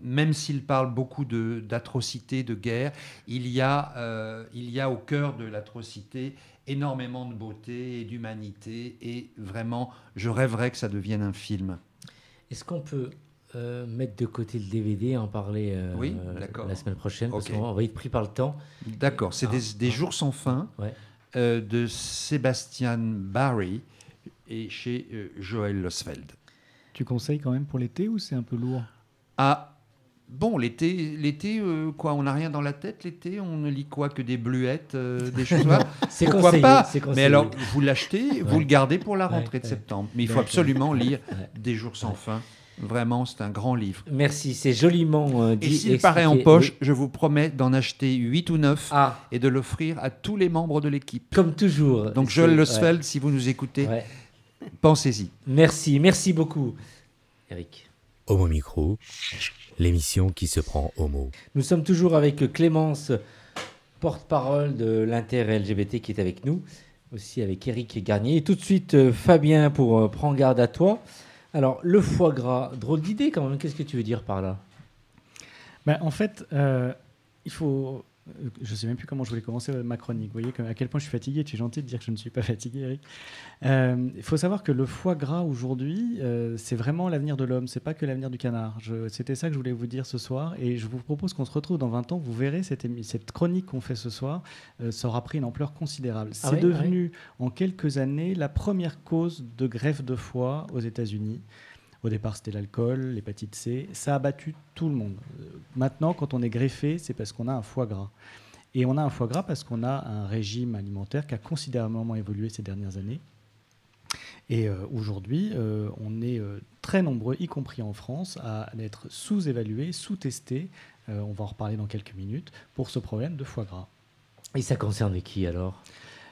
Même s'il parle beaucoup d'atrocités, de guerre, il y a au cœur de l'atrocité énormément de beauté et d'humanité. Et vraiment, je rêverais que ça devienne un film. Est-ce qu'on peut mettre de côté le DVD et en parler la semaine prochaine, parce qu'on va être pris par le temps. D'accord, c'est des jours sans fin de Sebastian Barry et chez Joël Losfeld. Tu conseilles quand même pour l'été ou c'est un peu lourd? Ah, bon, l'été, quoi, on n'a rien dans la tête l'été, on ne lit quoi que des bluettes, des choses là. C'est pourquoi conseillé, pas? c'est conseillé. Mais alors, vous l'achetez, vous le gardez pour la rentrée de septembre. Mais il faut absolument lire Des jours sans fin. Vraiment, c'est un grand livre. Merci, c'est joliment dit. Et s'il paraît en poche, je vous promets d'en acheter 8 ou 9 et de l'offrir à tous les membres de l'équipe. Comme toujours. Donc Joël Losfeld, si vous nous écoutez, pensez-y. Merci beaucoup, Eric. Homo Micro, l'émission qui se prend homo. Nous sommes toujours avec Clémence, porte-parole de l'inter-LGBT qui est avec nous, aussi avec Eric Garnier. Et tout de suite, Fabien pour Prends garde à toi. Alors, le foie gras, drôle d'idée quand même. Qu'est-ce que tu veux dire par là? En fait, il faut... Je ne sais même plus comment je voulais commencer ma chronique. Vous voyez à quel point je suis fatigué. Tu es gentil de dire que je ne suis pas fatigué, Eric. Il faut savoir que le foie gras, aujourd'hui, c'est vraiment l'avenir de l'homme. Ce n'est pas que l'avenir du canard. C'était ça que je voulais vous dire ce soir. Et je vous propose qu'on se retrouve dans 20 ans. Vous verrez, cette chronique qu'on fait ce soir, ça aura pris une ampleur considérable. C'est devenu, en quelques années, la première cause de greffe de foie aux États-Unis. Au départ, c'était l'alcool, l'hépatite C. Ça a battu tout le monde. Maintenant, quand on est greffé, c'est parce qu'on a un foie gras. Et on a un foie gras parce qu'on a un régime alimentaire qui a considérablement évolué ces dernières années. Et aujourd'hui, on est très nombreux, y compris en France, à être sous-évalués, sous-testés, on va en reparler dans quelques minutes, pour ce problème de foie gras. Et ça concerne qui alors ?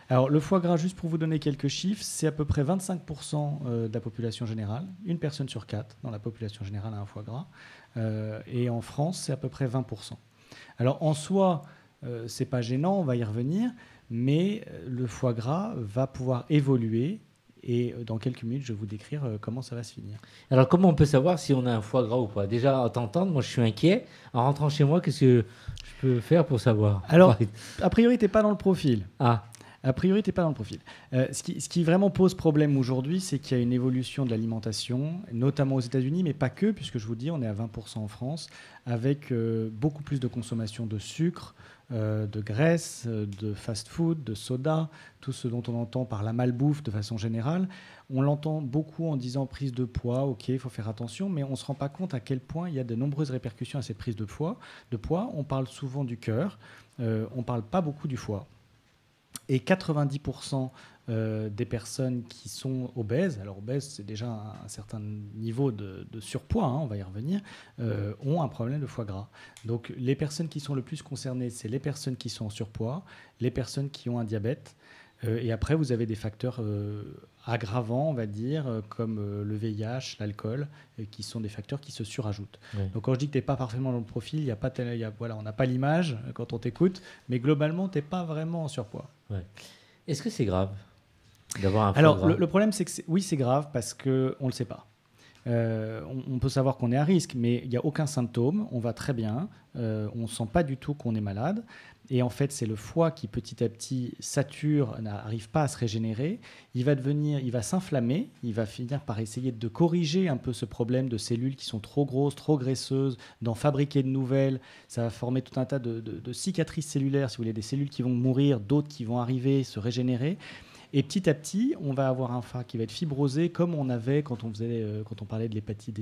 Alors, le foie gras, juste pour vous donner quelques chiffres, c'est à peu près 25% de la population générale. Une personne sur 4 dans la population générale a un foie gras. Et en France, c'est à peu près 20%. Alors, en soi, c'est pas gênant, on va y revenir, mais le foie gras va pouvoir évoluer. Et dans quelques minutes, je vais vous décrire comment ça va se finir. Alors, comment on peut savoir si on a un foie gras ou pas? Déjà, à t'entendre, moi, je suis inquiet. En rentrant chez moi, qu'est-ce que je peux faire pour savoir? Alors, a priori, tu n'es pas dans le profil. Ah. A priori, tu n'es pas dans le profil. Ce qui vraiment pose problème aujourd'hui, c'est qu'il y a une évolution de l'alimentation, notamment aux États-Unis, mais pas que, puisque je vous dis, on est à 20% en France, avec beaucoup plus de consommation de sucre, de graisse, de fast-food, de soda, tout ce dont on entend par la malbouffe de façon générale. On l'entend beaucoup en disant prise de poids, ok, il faut faire attention, mais on ne se rend pas compte à quel point il y a de nombreuses répercussions à cette prise de poids. On parle souvent du cœur, on ne parle pas beaucoup du foie. Et 90% des personnes qui sont obèses, alors obèses c'est déjà un certain niveau de surpoids, on va y revenir, ont un problème de foie gras. Donc les personnes qui sont le plus concernées, c'est les personnes qui sont en surpoids, les personnes qui ont un diabète, et après vous avez des facteurs aggravants, on va dire, comme le VIH, l'alcool, qui sont des facteurs qui se surajoutent. Oui. Donc quand je dis que tu n'es pas parfaitement dans le profil, on n'a pas l'image quand on t'écoute, mais globalement, tu n'es pas vraiment en surpoids. Ouais. Est-ce que c'est grave d'avoir un foie Alors, gras? le problème, c'est que oui, c'est grave parce qu'on ne le sait pas. on peut savoir qu'on est à risque, mais il n'y a aucun symptôme, on va très bien, on ne sent pas du tout qu'on est malade. Et en fait, c'est le foie qui petit à petit sature, n'arrive pas à se régénérer. Il va s'inflammer, il va finir par essayer de corriger un peu ce problème de cellules qui sont trop grosses, trop graisseuses, d'en fabriquer de nouvelles. Ça va former tout un tas de cicatrices cellulaires, si vous voulez, des cellules qui vont mourir, d'autres qui vont arriver, se régénérer. Et petit à petit, on va avoir un foie qui va être fibrosé, comme on avait quand on parlait des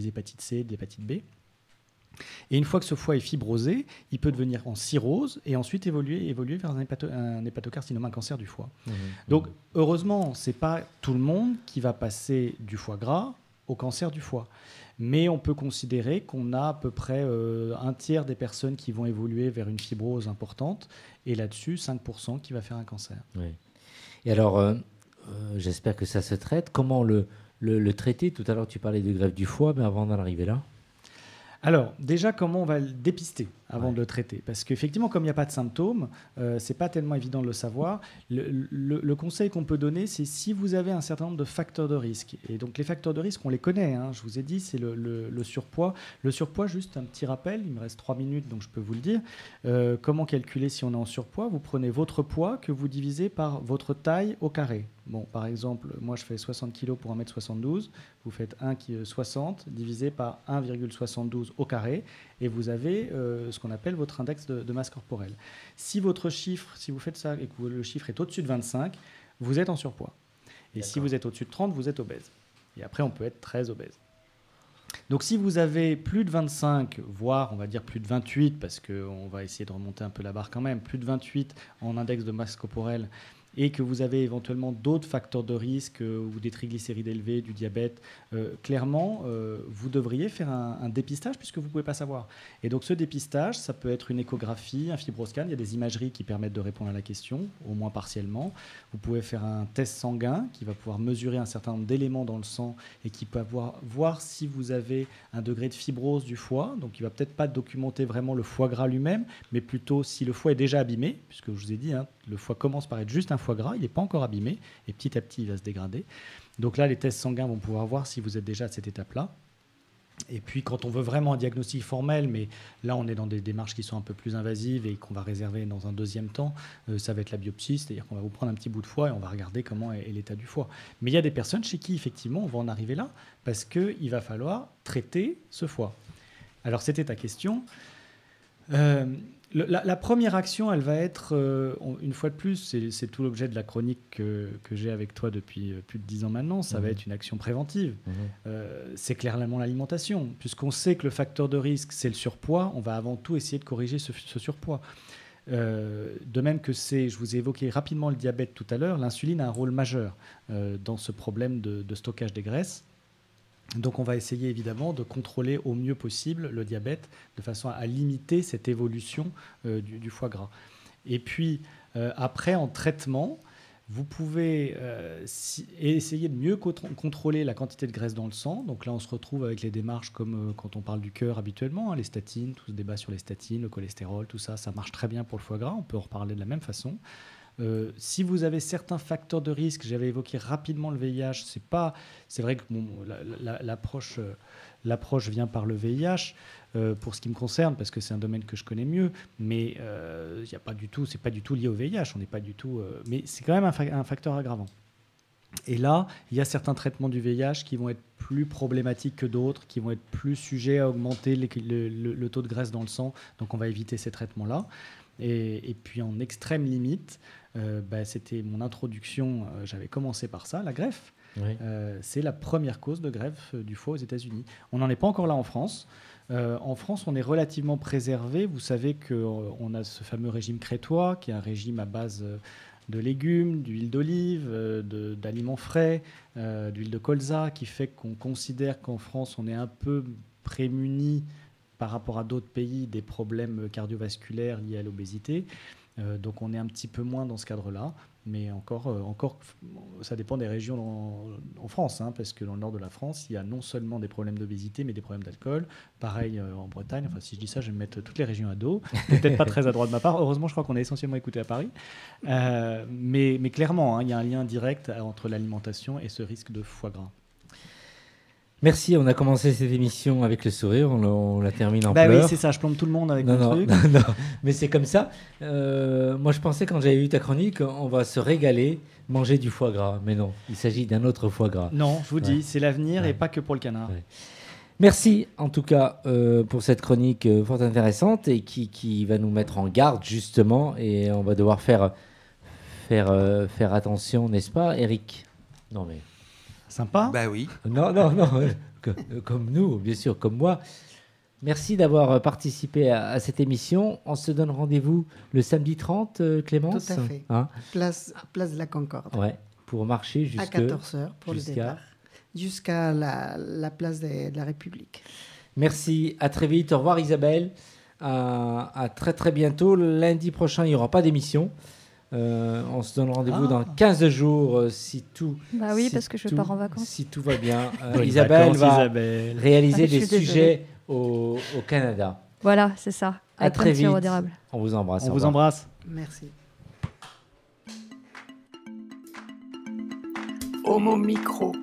hépatites C, de l'hépatite B. Et une fois que ce foie est fibrosé, il peut devenir en cirrhose et ensuite évoluer vers un hépatocarcinome, un cancer du foie. Donc, heureusement, ce n'est pas tout le monde qui va passer du foie gras au cancer du foie. Mais on peut considérer qu'on a à peu près un tiers des personnes qui vont évoluer vers une fibrose importante et là-dessus, 5% qui va faire un cancer. Oui. Et alors, j'espère que ça se traite. Comment le traiter ? Tout à l'heure, tu parlais de greffe du foie, mais avant d'en arriver là ? Alors, déjà, comment on va le dépister avant de le traiter ? Parce qu'effectivement, comme il n'y a pas de symptômes, ce n'est pas tellement évident de le savoir. Le conseil qu'on peut donner, c'est si vous avez un certain nombre de facteurs de risque. Et donc, les facteurs de risque, on les connaît. Je vous ai dit, c'est le surpoids. Le surpoids, juste un petit rappel, il me reste 3 minutes, donc je peux vous le dire. Comment calculer si on est en surpoids ? Vous prenez votre poids que vous divisez par votre taille au carré. Bon, par exemple, moi, je fais 60 kg pour 1m72. Vous faites 1,60 divisé par 1,72 au carré et vous avez ce qu'on appelle votre index de masse corporelle. Si votre chiffre, si vous faites ça et que le chiffre est au-dessus de 25, vous êtes en surpoids. Et si vous êtes au-dessus de 30, vous êtes obèse. Et après, on peut être très obèse. Donc si vous avez plus de 25, voire on va dire plus de 28, parce qu'on va essayer de remonter un peu la barre quand même, plus de 28 en index de masse corporelle, et que vous avez éventuellement d'autres facteurs de risque ou des triglycérides élevés, du diabète, clairement, vous devriez faire un dépistage puisque vous ne pouvez pas savoir. Et donc ce dépistage, ça peut être une échographie, un fibroscan, il y a des imageries qui permettent de répondre à la question, au moins partiellement. Vous pouvez faire un test sanguin qui va pouvoir mesurer un certain nombre d'éléments dans le sang et qui peut voir si vous avez un degré de fibrose du foie. Donc il ne va peut-être pas documenter vraiment le foie gras lui-même, mais plutôt si le foie est déjà abîmé, puisque je vous ai dit, le foie commence par être juste un foie gras, il n'est pas encore abîmé, et petit à petit, il va se dégrader. Donc là, les tests sanguins vont pouvoir voir si vous êtes déjà à cette étape-là. Et puis, quand on veut vraiment un diagnostic formel, mais là, on est dans des démarches qui sont un peu plus invasives et qu'on va réserver dans un deuxième temps, ça va être la biopsie, c'est-à-dire qu'on va vous prendre un petit bout de foie et on va regarder comment est l'état du foie. Mais il y a des personnes chez qui, effectivement, on va en arriver là, parce qu'il va falloir traiter ce foie. Alors, c'était ta question. La première action, elle va être, une fois de plus, c'est tout l'objet de la chronique que j'ai avec toi depuis plus de 10 ans maintenant, ça va être une action préventive. C'est clairement l'alimentation. Puisqu'on sait que le facteur de risque, c'est le surpoids, on va avant tout essayer de corriger ce surpoids. De même que je vous ai évoqué rapidement le diabète tout à l'heure, l'insuline a un rôle majeur dans ce problème de stockage des graisses. Donc on va essayer évidemment de contrôler au mieux possible le diabète de façon à limiter cette évolution du foie gras. Et puis après en traitement, vous pouvez essayer de mieux contrôler la quantité de graisse dans le sang. Donc là on se retrouve avec les démarches comme quand on parle du cœur habituellement, les statines, tout ce débat sur les statines, le cholestérol, tout ça, ça marche très bien pour le foie gras, on peut en reparler de la même façon. Si vous avez certains facteurs de risque, j'avais évoqué rapidement le VIH, c'est vrai que l'approche vient par le VIH pour ce qui me concerne, parce que c'est un domaine que je connais mieux, mais c'est pas du tout lié au VIH, on n'est pas du tout, mais c'est quand même un facteur aggravant. Et là, il y a certains traitements du VIH qui vont être plus problématiques que d'autres, qui vont être plus sujets à augmenter le taux de graisse dans le sang, donc on va éviter ces traitements-là. Et puis en extrême limite, c'était mon introduction, j'avais commencé par ça, la greffe. Oui. C'est la première cause de greffe du foie aux États-Unis. On n'en est pas encore là en France. En France, on est relativement préservé. Vous savez qu'on a ce fameux régime crétois, qui est un régime à base de légumes, d'huile d'olive, d'aliments frais, d'huile de colza, qui fait qu'on considère qu'en France, on est un peu prémuni par rapport à d'autres pays des problèmes cardiovasculaires liés à l'obésité. Donc on est un petit peu moins dans ce cadre-là, mais encore ça dépend des régions en France, parce que dans le nord de la France, il y a non seulement des problèmes d'obésité, mais des problèmes d'alcool. Pareil en Bretagne, enfin si je dis ça, je vais me mettre toutes les régions à dos. C'est peut-être pas très à droite de ma part. Heureusement, je crois qu'on est essentiellement écouté à Paris. Mais clairement, il y a un lien direct entre l'alimentation et ce risque de foie gras. Merci, on a commencé cette émission avec le sourire, on la termine en Bah pleurs. oui, c'est ça, je plombe tout le monde avec non, mon non, truc. non, mais c'est comme ça. Moi, je pensais quand j'avais vu ta chronique, on va se régaler, manger du foie gras. Mais non, il s'agit d'un autre foie gras. Non, je vous dis, c'est l'avenir Ouais. et pas que pour le canard. Ouais. Merci en tout cas pour cette chronique fort intéressante et qui va nous mettre en garde justement et on va devoir faire attention, n'est-ce pas, Eric? Non mais... Sympa. Bah oui. Non, comme nous, bien sûr, comme moi. Merci d'avoir participé à cette émission. On se donne rendez-vous le samedi 30, Clémence. Tout à fait. Hein, Place de la Concorde. ouais, pour marcher À 14h pour le départ. Jusqu'à la place de la République. Merci, à très vite. Au revoir Isabelle. À très très bientôt. Lundi prochain, il n'y aura pas d'émission. On se donne rendez-vous dans 15 jours si tout. Bah oui, si parce que je tout- pars en vacances. Si tout va bien. Bonnes Isabelle vacances, va Isabelle. réaliser Ah, je des suis sujets au Canada. Voilà, c'est ça. À Avec très plein de sirop vite. d'érable. On vous embrasse. On au vous revoir. embrasse. Merci. Homo Micro.